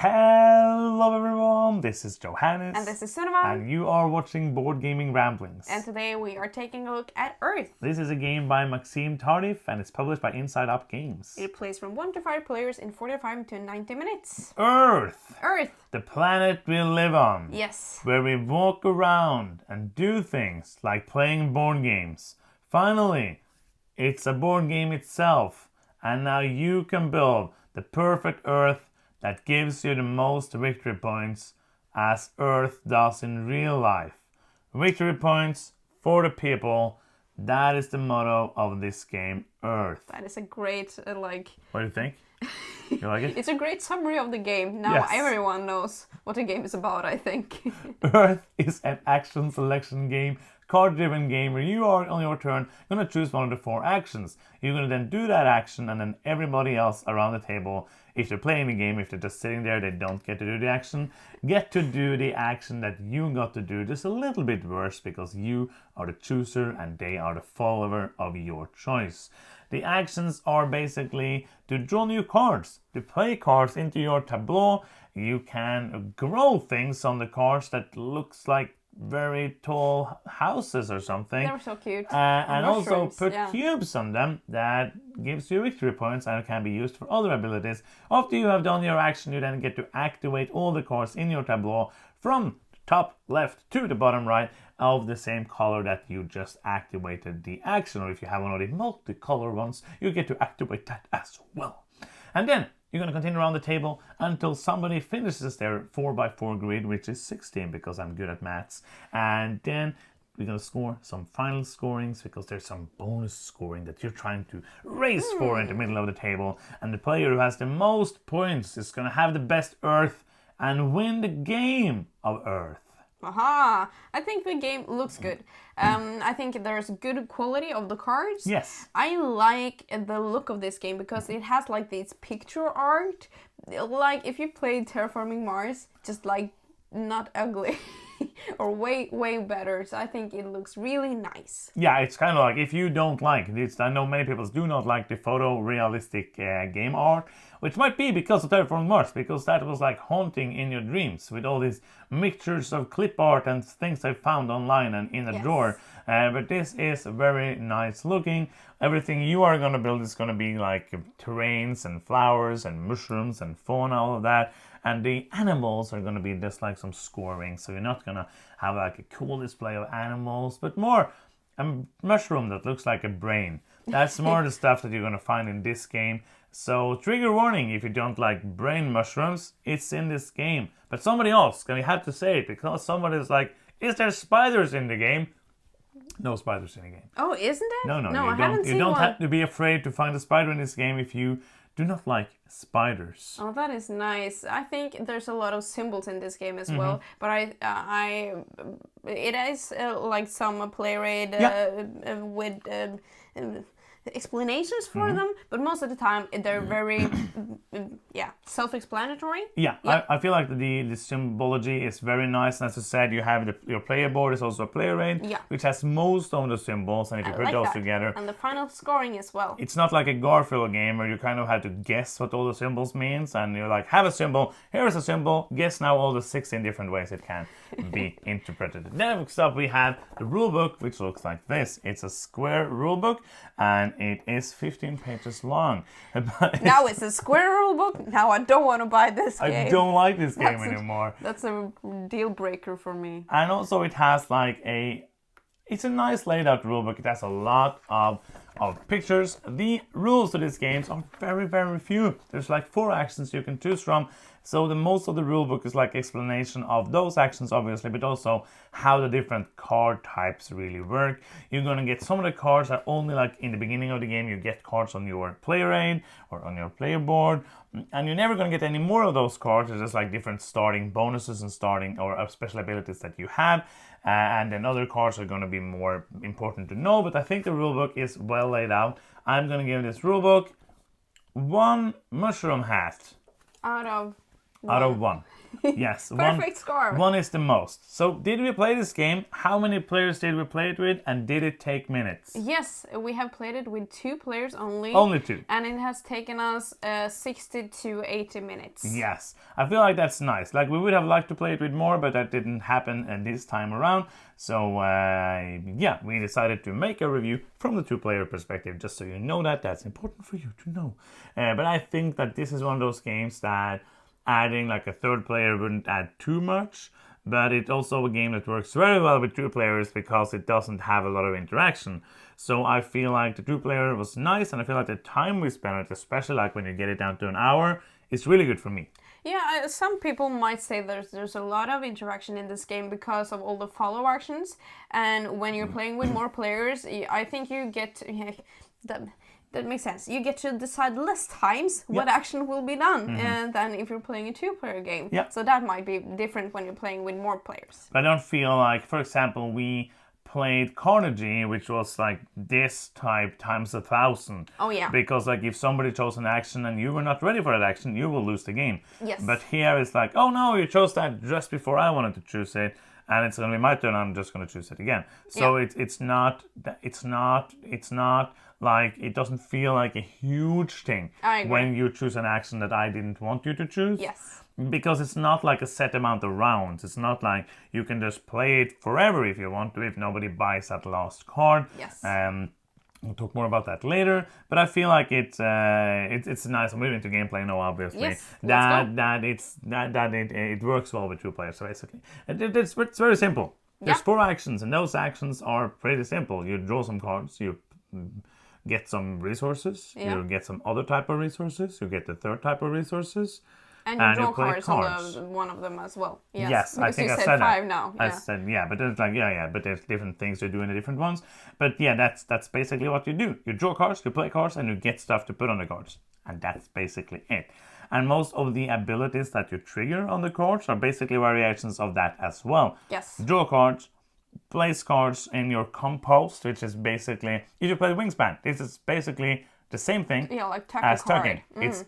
Hello everyone, this is Johannes. And this is Cinema. And you are watching Board Gaming Ramblings. And today we are taking a look at Earth. This is a game by Maxime Tardif and it's published by Inside Up Games. It plays from 1 to 5 players in 45 to 90 minutes. Earth! Earth! The planet we live on. Yes. Where we walk around and do things like playing board games. Finally, it's a board game itself. And now you can build the perfect Earth that gives you the most victory points as Earth does in real life. Victory points for the people. That is the motto of this game, Earth. That is a great, What do you think? You like it? It's a great summary of the game. Now Yes. everyone knows what the game is about, I think. Earth is an action selection game, card-driven game where you are on your turn going to choose one of the 4 actions. You're going to then do that action and then everybody else around the table, if they're playing the game, if they're just sitting there, they don't get to do the action, get to do the action that you got to do, just a little bit worse because you are the chooser and they are the follower of your choice. The actions are basically to draw new cards, to play cards into your tableau. You can grow things on the cards that looks like very tall houses or something. They were so cute. And also put yeah. cubes on them that gives you victory points and can be used for other abilities. After you have done your action, you then get to activate all the cards in your tableau from top left to the bottom right of the same color that you just activated the action. Or if you have one of the multicolor ones, you get to activate that as well. And then you're going to continue around the table until somebody finishes their 4x4 grid, which is 16 because I'm good at maths. And then we're going to score some final scorings because there's some bonus scoring that you're trying to race for in the middle of the table. And the player who has the most points is going to have the best Earth and win the game of Earth. Aha! I think the game looks good. I think there's good quality of the cards. Yes. I like the look of this game because it has like this picture art. Like if you played Terraforming Mars, just like not ugly. Or way better. So I think it looks really nice. Yeah, it's kind of like if you don't like this, I know many people do not like the photorealistic game art, which might be because of Terraforming Mars, because that was like haunting in your dreams with all these mixtures of clip art and things I found online and in a drawer. But this is very nice looking. Everything you are going to build is going to be like terrains and flowers and mushrooms and fauna, all of that. And the animals are going to be just like some scoring. So you're not going to have like a cool display of animals, but more a mushroom that looks like a brain. That's more the stuff that you're going to find in this game. So trigger warning, if you don't like brain mushrooms, it's in this game. But somebody else, we have to say it because somebody's like, is there spiders in the game? No spiders in the game. Oh, isn't it? No, I haven't seen you don't one. have to be afraid to find a spider in this game if you do not like spiders. Oh, that is nice. I think there's a lot of symbols in this game as well, but it is like some playwright with explanations for them, but most of the time they're very self-explanatory. Yeah, I feel like the symbology is very nice. And as I said, you have your player board is also a player aid, which has most of the symbols, and if you put those together, and the final scoring as well. It's not like a Garfield game where you kind of have to guess what all the symbols means, and you're like, have a symbol, here is a symbol, guess now all the 16 different ways it can be interpreted. Next up we have the rulebook, which looks like this. It's a square rulebook, and it is 15 pages long. Now it's a square rulebook. Now I don't want to buy this game. I don't like this game anymore. That's a deal breaker for me. And also it has like it's a nice laid out rulebook. It has a lot of pictures. The rules to this game are very few. There's like 4 actions you can choose from. So the most of the rulebook is like explanation of those actions, obviously, but also how the different card types really work. You're gonna get some of the cards are only like in the beginning of the game. You get cards on your player aid or on your player board, and you're never gonna get any more of those cards. There's just like different starting bonuses and starting or special abilities that you have. And then other cards are going to be more important to know, but I think the rulebook is well laid out. I'm going to give this rulebook 1 mushroom hat. Out of Out of 1. Yes, Perfect score. 1 is the most. So did we play this game? How many players did we play it with? And did it take minutes? Yes, we have played it with 2 players only. Only 2. And it has taken us 60 to 80 minutes. Yes, I feel like that's nice. Like we would have liked to play it with more, but that didn't happen this time around. So yeah, we decided to make a review from the 2-player perspective, just so you know that's important for you to know. But I think that this is one of those games that adding like a 3rd player wouldn't add too much, but it's also a game that works very well with 2 players because it doesn't have a lot of interaction. So I feel like the 2-player was nice, and I feel like the time we spent on it, especially like when you get it down to an hour, is really good for me. Yeah, some people might say there's a lot of interaction in this game because of all the follow actions, and when you're playing with more players, I think you get that makes sense. You get to decide less times what action will be done than if you're playing a 2-player game. Yeah. So that might be different when you're playing with more players. But I don't feel like, for example, we played Carnegie, which was like this type times 1,000. Oh yeah. Because like if somebody chose an action and you were not ready for that action, you will lose the game. Yes. But here it's like, oh no, you chose that just before I wanted to choose it, and it's gonna be my turn. I'm just gonna choose it again. So it's not like, it doesn't feel like a huge thing when you choose an action that I didn't want you to choose. Yes. Because it's not like a set amount of rounds. It's not like you can just play it forever if you want to, if nobody buys that last card. Yes. We'll talk more about that later, but I feel like it's nice. I'm moving into gameplay now, obviously. Yes, It works well with 2 players, basically. It's very simple. There's 4 actions, and those actions are pretty simple. You draw some cards, you get some resources, you get some other type of resources, you get the 3rd type of resources. And you draw cards on one of them as well. Yes, I think you I said said 5 that. now. I said but it's like but there's different things to do in the different ones. But yeah, that's basically what you do. You draw cards, you play cards, and you get stuff to put on the cards, and that's basically it. And most of the abilities that you trigger on the cards are basically variations of that as well. Yes. Draw cards, place cards in your compost, which is basically, if you play Wingspan, this is basically the same thing like as tucking. It's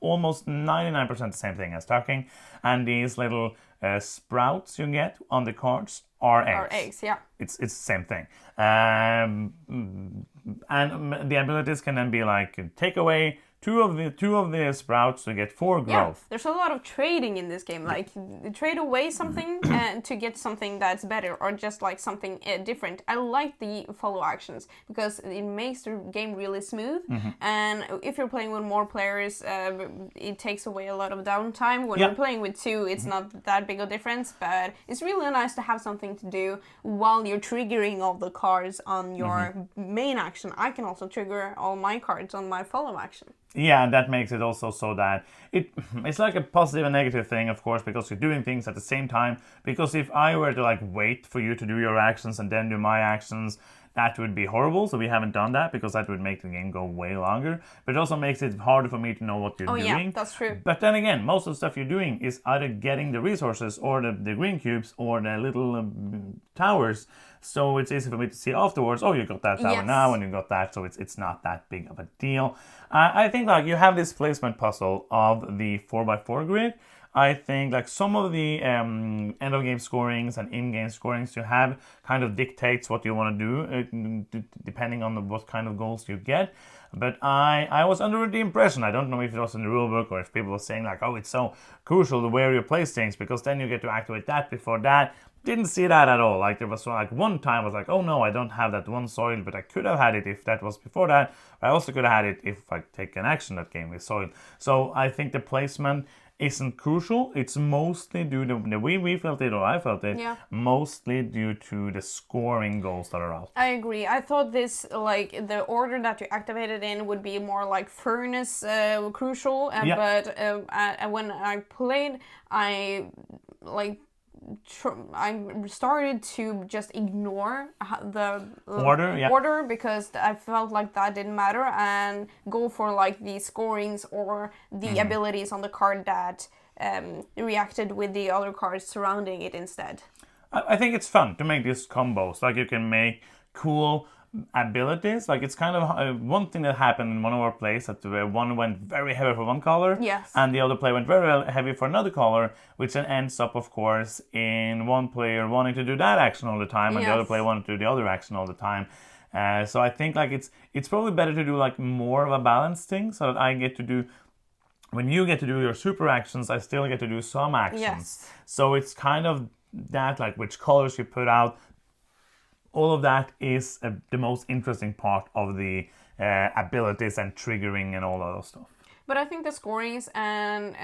almost 99% the same thing as tucking, and these little sprouts you get on the cards are eggs. Are eggs, yeah. It's the same thing. And the abilities can then be like, take away two of the sprouts to get 4 growth. Yeah, there's a lot of trading in this game. Like, trade away something to get something that's better, or just like something different. I like the follow actions because it makes the game really smooth. And if you're playing with more players, it takes away a lot of downtime. When you're playing with 2, it's not that big a difference, but it's really nice to have something to do while you're triggering all the cards on your main action. I can also trigger all my cards on my follow action. Yeah, and that makes it also so that it's like a positive and negative thing, of course, because you're doing things at the same time. Because if I were to like wait for you to do your actions and then do my actions, that would be horrible. So we haven't done that because that would make the game go way longer. But it also makes it harder for me to know what you're doing. Yeah, that's true. But then again, most of the stuff you're doing is either getting the resources or the green cubes or the little towers. So it's easy for me to see afterwards, oh, you got that tower now and you got that. So it's not that big of a deal. I think like you have this placement puzzle of the 4x4 grid. I think like some of the end of game scorings and in-game scorings you have kind of dictates what you want to do depending on what kind of goals you get. But I was under the impression, I don't know if it was in the rulebook or if people were saying like, oh, it's so crucial to where you place things because then you get to activate that before that. Didn't see that at all. Like there was like one time I was like, oh no, I don't have that one soil, but I could have had it if that was before that. I also could have had it if I take an action that came with soil. So I think the placement isn't crucial. It's mostly due to the way we felt it or I felt it, mostly due to the scoring goals that are out. I agree. I thought this, like, the order that you activated in would be more like furnace crucial, but when I played, I started to just ignore the order because I felt like that didn't matter and go for like the scorings or the abilities on the card that reacted with the other cards surrounding it instead. I think it's fun to make these combos. Like you can make cool abilities. Like it's kind of one thing that happened in one of our plays that one went very heavy for one color, Yes. and the other player went very heavy for another color, which then ends up, of course, in one player wanting to do that action all the time, and the other Yes. player wanting to do the other action all the time. So I think like it's probably better to do like more of a balanced thing, so that I get to do. When you get to do your super actions, I still get to do some actions. Yes. So it's kind of that, like which colors you put out. All of that is the most interesting part of the abilities and triggering and all of those stuff. But I think the scorings and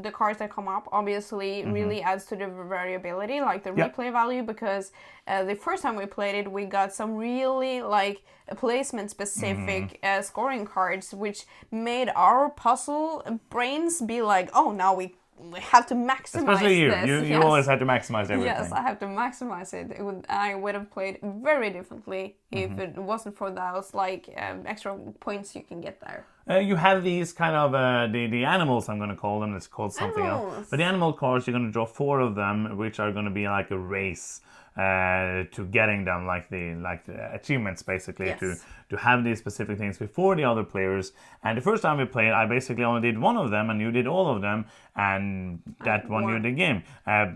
the cards that come up obviously really adds to the variability, like the replay value, because the first time we played it, we got some really like placement specific scoring cards, which made our puzzle brains be like, oh, now we have to maximize Especially you. this. You always have to maximize everything. Yes, I have to maximize it. I would have played very differently if it wasn't for those like extra points you can get there. You have these kind of the animals, I'm going to call them. It's called something else. But the animal cards, you're going to draw 4 of them, which are going to be like a race to getting them, like the achievements, basically, Yes. to have these specific things before the other players. And the first time we played, I basically only did one of them, and you did all of them, and that won you the game.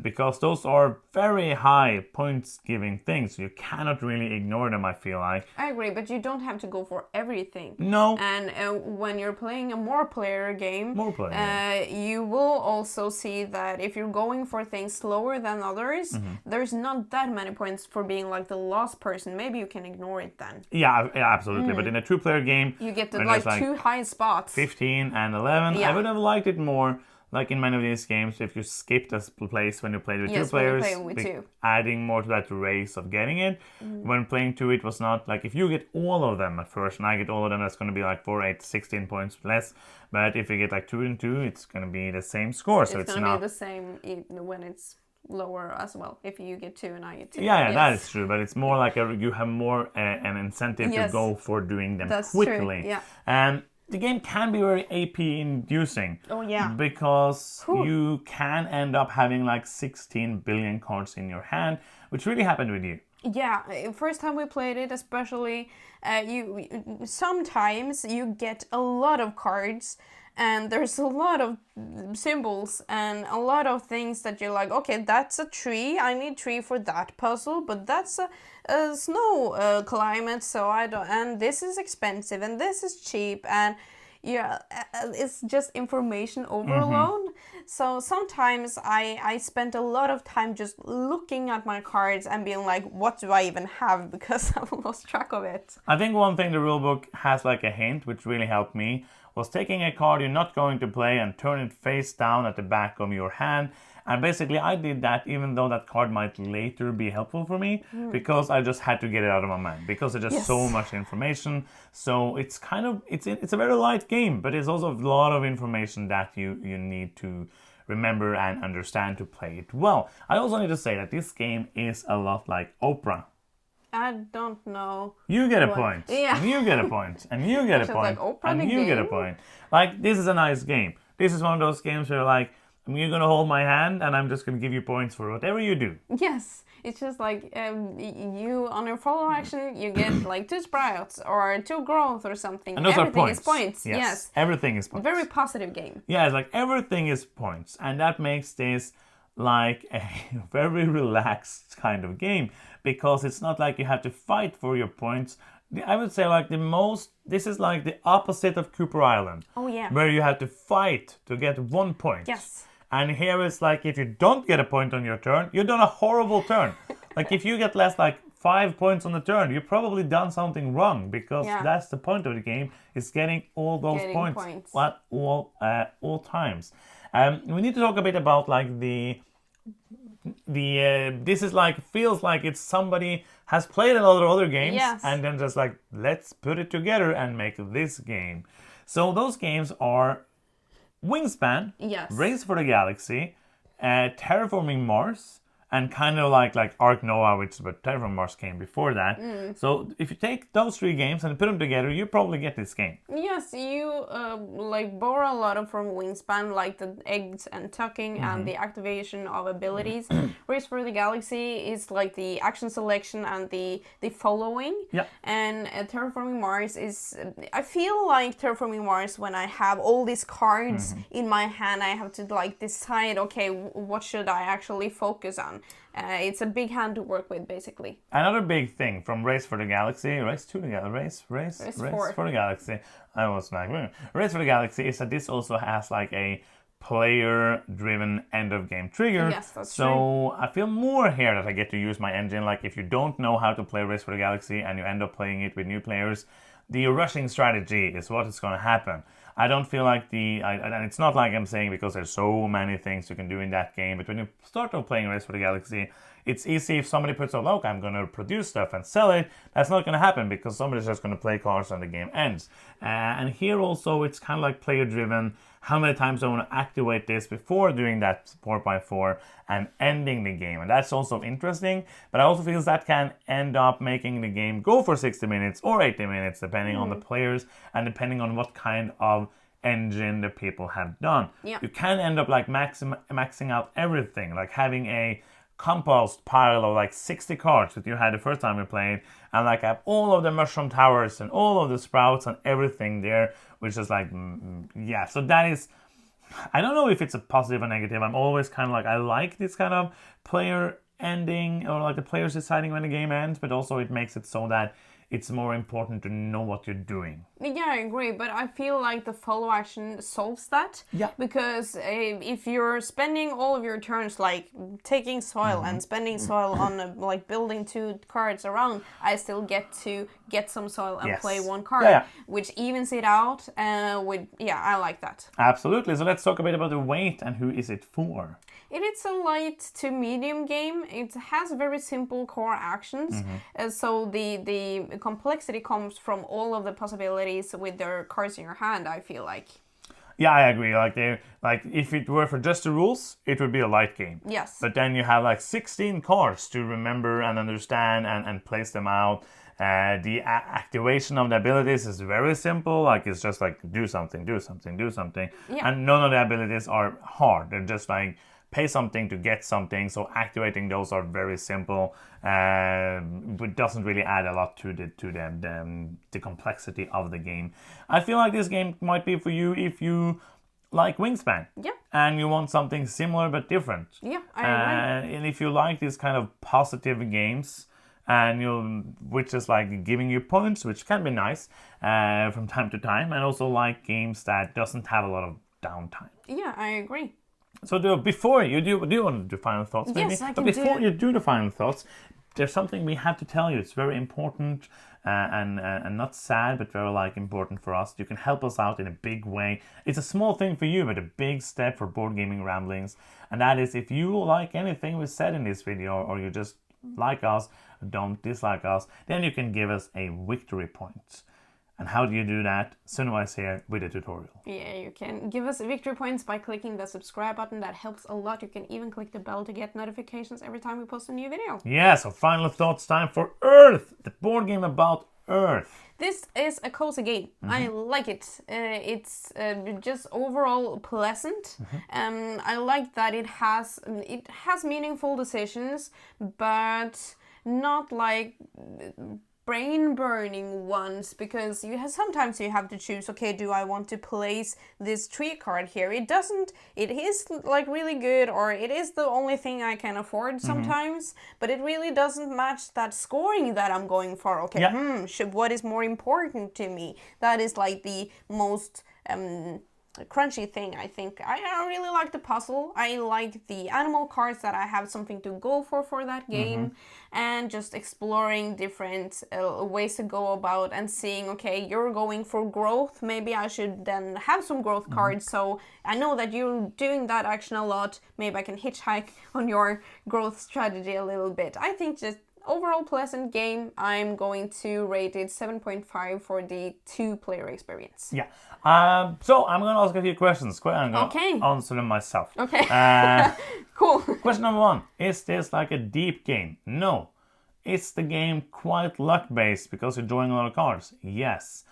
Because those are very high points-giving things. You cannot really ignore them, I feel like. I agree, but you don't have to go for everything. No. And when you're playing a more-player game, More-player, you will also see that if you're going for things slower than others, there's not that many points for being like the last person. Maybe you can ignore it then. Yeah, absolutely. But in a 2-player game, You get the when like there's, 2 high spots. 15 and 11. Yeah. I would have liked it more, like in many of these games, if you skipped a place when you played with 2 Yes, when players, you're playing with 2. adding more to that race of getting it. When playing 2, it was not like if you get all of them at first, and I get all of them, that's going to be like 4, 8, 16 points less. But if you get like 2 and 2, it's going to be the same score. So It's it's going to not be the same when it's lower as well. If you get 2 and I get 2. Yeah, Yes. that is true, but it's more like you have more an incentive to Yes. go for doing them That's quickly. true, yeah. And the game can be very AP inducing. Oh, yeah. Because you can end up having like 16 billion cards in your hand, which really happened with you. Yeah, first time we played it, especially, sometimes you get a lot of cards, and there's a lot of symbols and a lot of things that you're like, okay, that's a tree, I need tree for that puzzle, but that's a snow climate, so I don't, and this is expensive, and this is cheap, and yeah, it's just information overload. So sometimes I spent a lot of time just looking at my cards and being like, what do I even have? Because I've lost track of it. I think one thing the rulebook has like a hint, which really helped me, was taking a card you're not going to play and turn it face down at the back of your hand. And basically I did that even though that card might later be helpful for me, because I just had to get it out of my mind, because it's just so much information. So it's kind of, it's a very light game, but it's also a lot of information that you need to remember and understand to play it well. I also need to say that this game is a lot like Oprah. I don't know. You get a point. Yeah. And you get a point. And you get a point. Like Oprah and the you get a game? point. Like, this is a nice game. This is one of those games where like, you're going to hold my hand and I'm just going to give you points for whatever you do. Yes, it's just like you on your follow action, you get like 2 sprouts or 2 growth or something. And those Everything are points. is points. Yes. Everything is points. Very positive game. Yeah, it's like everything is points. And that makes this like a very relaxed kind of game, because it's not like you have to fight for your points. I would say like this is like the opposite of Cooper Island. Oh yeah. Where you have to fight to get 1 point. Yes. And here it's like if you don't get a point on your turn, you've done a horrible turn. Like if you get less like 5 points on the turn, you've probably done something wrong, because that's the point of the game, is getting all those points at all times. We need to talk a bit about like the this is like, feels like it's somebody has played a lot of other games and then just like, let's put it together and make this game. So those games are Wingspan, Race for the Galaxy, Terraforming Mars, and kind of like Ark Nova, which is what Terraforming Mars came before that. So if you take those 3 games and put them together, you probably get this game. Yes, you like borrow a lot of from Wingspan, like the eggs and tucking and the activation of abilities. Race for the Galaxy is like the action selection and the following. Yeah. And Terraforming Mars is, I feel like Terraforming Mars, when I have all these cards in my hand, I have to like decide, okay, what should I actually focus on? It's a big hand to work with, basically. Another big thing from Race for the Galaxy, Race for the Galaxy. I was like, Race for the Galaxy is that this also has like a player-driven end-of-game trigger. Yes, that's so true. I feel more here that I get to use my engine. Like if you don't know how to play Race for the Galaxy and you end up playing it with new players, the rushing strategy is what is going to happen. I don't feel like and it's not like I'm saying because there's so many things you can do in that game, but when you start off playing Race for the Galaxy, it's easy if somebody puts out, look, I'm going to produce stuff and sell it. That's not going to happen because somebody's just going to play cards and the game ends. And here also, it's kind of like player-driven. How many times I want to activate this before doing that 4x4 and ending the game. And that's also interesting, but I also feel that can end up making the game go for 60 minutes or 80 minutes, depending on the players and depending on what kind of engine the people have done. Yeah. You can end up like maxing out everything, like having a compost pile of like 60 cards that you had the first time you played, and like have all of the mushroom towers and all of the sprouts and everything there, which is like, yeah. So that is, I don't know if it's a positive or negative. I'm always kind of like, I like this kind of player ending, or like the players deciding when the game ends, but also it makes it so that it's more important to know what you're doing. Yeah, I agree, but I feel like the follow action solves that. Yeah. Because if you're spending all of your turns like taking soil and spending soil on like building 2 cards around, I still get to get some soil and play 1 card, which evens it out. I like that. Absolutely. So let's talk a bit about the weight and who is it for. It is a light to medium game. It has very simple core actions, so the complexity comes from all of the possibilities with their cards in your hand, I feel like. Yeah, I agree. Like if it were for just the rules, it would be a light game. Yes. But then you have like 16 cards to remember and understand and place them out. The activation of the abilities is very simple. Like it's just like do something. Yeah. And none of the abilities are hard. They're just like pay something to get something. So activating those are very simple, but doesn't really add a lot to the complexity of the game. I feel like this game might be for you if you like Wingspan. Yeah. And you want something similar but different. Yeah, I agree. And if you like these kind of positive games, which is like giving you points, which can be nice from time to time, and also like games that doesn't have a lot of downtime. Yeah, I agree. So before you do you want to do final thoughts, maybe? Yes, I can But before do. you do the final thoughts, there's something we have to tell you. It's very important and not sad, but very like important for us. You can help us out in a big way. It's a small thing for you, but a big step for Board Gaming Ramblings. And that is, if you like anything we said in this video, or you just like us, don't dislike us, then you can give us a victory point. And how do you do that? Sunniva's here with a tutorial. Yeah, you can give us victory points by clicking the subscribe button. That helps a lot. You can even click the bell to get notifications every time we post a new video. Yeah, so final thoughts time for Earth, the board game about Earth. This is a cozy game. I like it. It's just overall pleasant. I like that it has meaningful decisions, but not like brain-burning ones, because sometimes you have to choose, okay, do I want to place this tree card here? It is like really good, or it is the only thing I can afford sometimes, but it really doesn't match that scoring that I'm going for. Okay, what is more important to me? That is like the most crunchy thing, I think. I really like the puzzle. I like the animal cards, that I have something to go for that game, and just exploring different ways to go about and seeing, okay, you're going for growth, maybe I should then have some growth cards, so I know that you're doing that action a lot, maybe I can hitchhike on your growth strategy a little bit. I think just overall pleasant game. I'm going to rate it 7.5 for the 2-player experience. Yeah. So I'm going to ask a few questions. I'm going to answer them myself. Okay. Cool. Question number 1. Is this like a deep game? No. Is the game quite luck-based because you're drawing a lot of cards? Yes.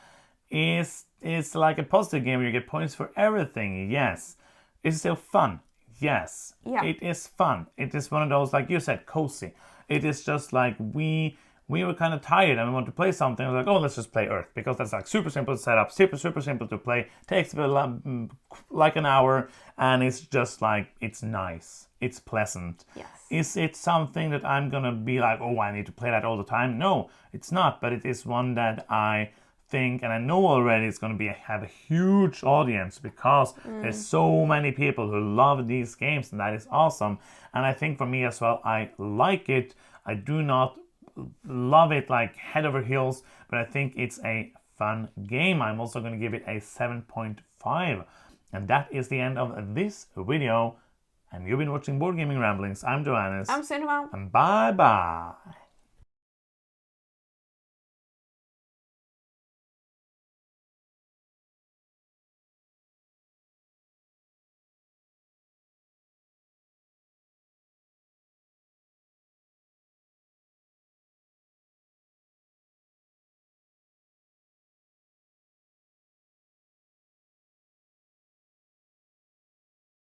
Is it like a positive game where you get points for everything? Yes. Is it still fun? Yes. Yeah. It is fun. It is one of those, like you said, cozy. It is just like we were kind of tired and we want to play something. I was like, oh, let's just play Earth, because that's like super simple to set up, super simple to play. Takes like an hour, and it's just like, it's nice. It's pleasant. Yes. Is it something that I'm gonna be like, oh, I need to play that all the time? No, it's not. But it is one that I think, and I know already, it's going to have a huge audience, because there's so many people who love these games, and that is awesome. And I think for me as well, I like it. I do not love it like head over heels, but I think it's a fun game. I'm also going to give it a 7.5. And that is the end of this video. And you've been watching Board Gaming Ramblings. I'm Johannes. I'm Cinema. And bye bye.